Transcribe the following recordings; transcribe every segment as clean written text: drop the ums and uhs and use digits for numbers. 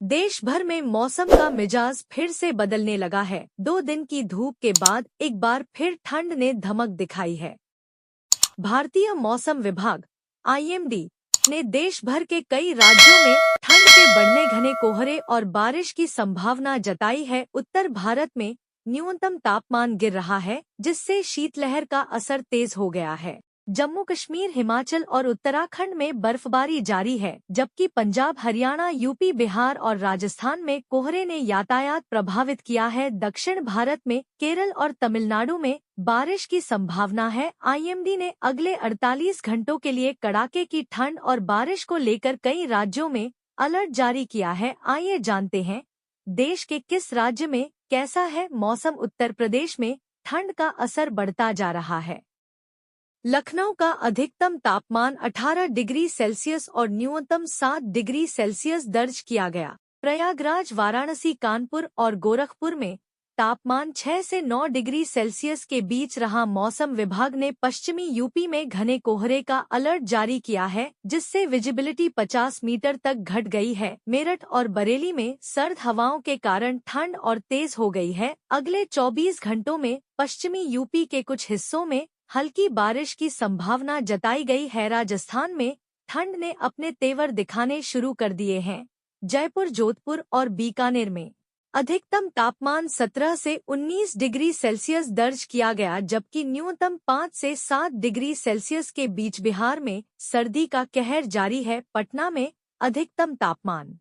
देश भर में मौसम का मिजाज फिर से बदलने लगा है। 2 दिन की धूप के बाद एक बार फिर ठंड ने धमक दिखाई है। भारतीय मौसम विभाग (IMD) ने देश भर के कई राज्यों में ठंड के बढ़ने घने कोहरे और बारिश की संभावना जताई है। उत्तर भारत में न्यूनतम तापमान गिर रहा है, जिससे शीतलहर का असर तेज हो गया है। जम्मू कश्मीर, हिमाचल और उत्तराखंड में बर्फबारी जारी है, जबकि पंजाब, हरियाणा, यूपी, बिहार और राजस्थान में कोहरे ने यातायात प्रभावित किया है। दक्षिण भारत में केरल और तमिलनाडु में बारिश की संभावना है। IMD ने अगले 48 घंटों के लिए कड़ाके की ठंड और बारिश को लेकर कई राज्यों में अलर्ट जारी किया है। आइए जानते हैं देश के किस राज्य में कैसा है मौसम। उत्तर प्रदेश में ठंड का असर बढ़ता जा रहा है। लखनऊ का अधिकतम तापमान 18 डिग्री सेल्सियस और न्यूनतम 7 डिग्री सेल्सियस दर्ज किया गया। प्रयागराज, वाराणसी, कानपुर और गोरखपुर में तापमान 6 से 9 डिग्री सेल्सियस के बीच रहा। मौसम विभाग ने पश्चिमी यूपी में घने कोहरे का अलर्ट जारी किया है, जिससे विजिबिलिटी 50 मीटर तक घट गई है। मेरठ और बरेली में सर्द हवाओं के कारण ठंड और तेज हो गई है। अगले 24 घंटों में पश्चिमी यूपी के कुछ हिस्सों में हल्की बारिश की संभावना जताई गई है। राजस्थान में ठंड ने अपने तेवर दिखाने शुरू कर दिए हैं। जयपुर, जोधपुर और बीकानेर में अधिकतम तापमान 17 से 19 डिग्री सेल्सियस दर्ज किया गया, जबकि न्यूनतम 5 से 7 डिग्री सेल्सियस के बीच। बिहार में सर्दी का कहर जारी है। पटना में अधिकतम तापमान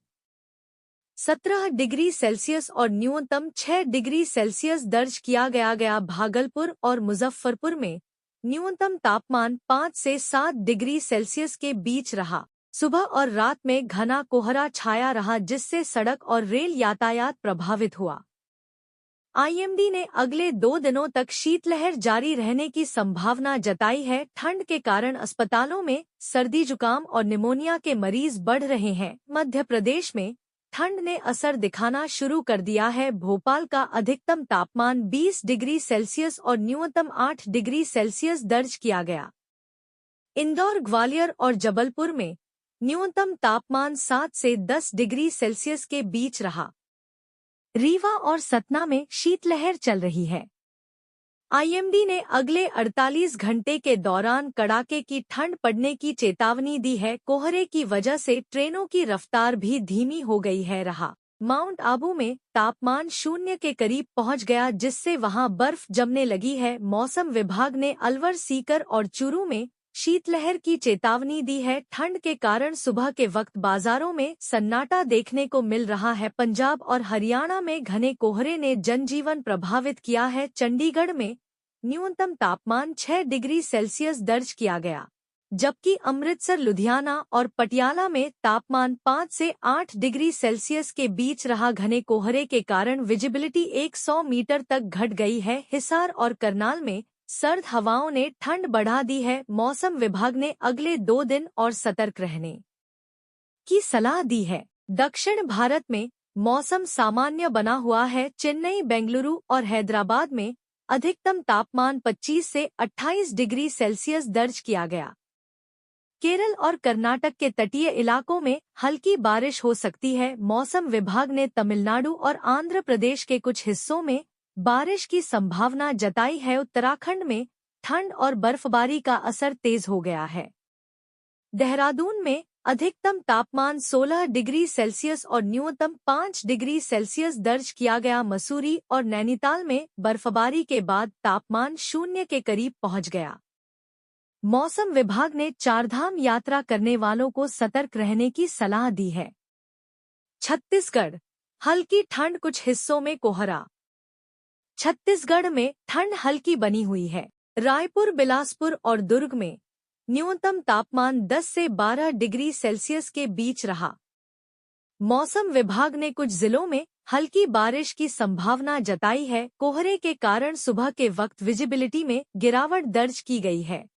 17 डिग्री सेल्सियस और न्यूनतम 6 डिग्री सेल्सियस दर्ज किया गया। भागलपुर और मुजफ्फरपुर में न्यूनतम तापमान 5 से 7 डिग्री सेल्सियस के बीच रहा। सुबह और रात में घना कोहरा छाया रहा, जिससे सड़क और रेल यातायात प्रभावित हुआ। IMD ने अगले 2 दिनों तक शीतलहर जारी रहने की संभावना जताई है। ठंड के कारण अस्पतालों में सर्दी, जुकाम और निमोनिया के मरीज बढ़ रहे हैं। मध्य प्रदेश में ठंड ने असर दिखाना शुरू कर दिया है। भोपाल का अधिकतम तापमान 20 डिग्री सेल्सियस और न्यूनतम 8 डिग्री सेल्सियस दर्ज किया गया। इंदौर, ग्वालियर और जबलपुर में न्यूनतम तापमान 7 से 10 डिग्री सेल्सियस के बीच रहा। रीवा और सतना में शीतलहर चल रही है। IMD ने अगले 48 घंटे के दौरान कड़ाके की ठंड पड़ने की चेतावनी दी है। कोहरे की वजह से ट्रेनों की रफ्तार भी धीमी हो गई है। माउंट आबू में तापमान 0 के करीब पहुंच गया, जिससे वहां बर्फ जमने लगी है। मौसम विभाग ने अलवर, सीकर और चूरू में शीतलहर की चेतावनी दी है। ठंड के कारण सुबह के वक्त बाजारों में सन्नाटा देखने को मिल रहा है। पंजाब और हरियाणा में घने कोहरे ने जनजीवन प्रभावित किया है। चंडीगढ़ में न्यूनतम तापमान 6 डिग्री सेल्सियस दर्ज किया गया, जबकि अमृतसर, लुधियाना और पटियाला में तापमान 5 से 8 डिग्री सेल्सियस के बीच रहा। घने कोहरे के कारण विजिबिलिटी 100 मीटर तक घट गई है। हिसार और करनाल में सर्द हवाओं ने ठंड बढ़ा दी है। मौसम विभाग ने अगले 2 दिन और सतर्क रहने की सलाह दी है। दक्षिण भारत में मौसम सामान्य बना हुआ है। चेन्नई, बेंगलुरु और हैदराबाद में अधिकतम तापमान 25 से 28 डिग्री सेल्सियस दर्ज किया गया। केरल और कर्नाटक के तटीय इलाकों में हल्की बारिश हो सकती है। मौसम विभाग ने तमिलनाडु और आंध्र प्रदेश के कुछ हिस्सों में बारिश की संभावना जताई है। उत्तराखंड में ठंड और बर्फबारी का असर तेज हो गया है। देहरादून में अधिकतम तापमान 16 डिग्री सेल्सियस और न्यूनतम 5 डिग्री सेल्सियस दर्ज किया गया। मसूरी और नैनीताल में बर्फबारी के बाद तापमान 0 के करीब पहुंच गया। मौसम विभाग ने चारधाम यात्रा करने वालों को सतर्क रहने की सलाह दी है। छत्तीसगढ़ हल्की ठंड, कुछ हिस्सों में कोहरा। छत्तीसगढ़ में ठंड हल्की बनी हुई है। रायपुर, बिलासपुर और दुर्ग में न्यूनतम तापमान 10 से 12 डिग्री सेल्सियस के बीच रहा। मौसम विभाग ने कुछ जिलों में हल्की बारिश की संभावना जताई है। कोहरे के कारण सुबह के वक्त विजिबिलिटी में गिरावट दर्ज की गई है।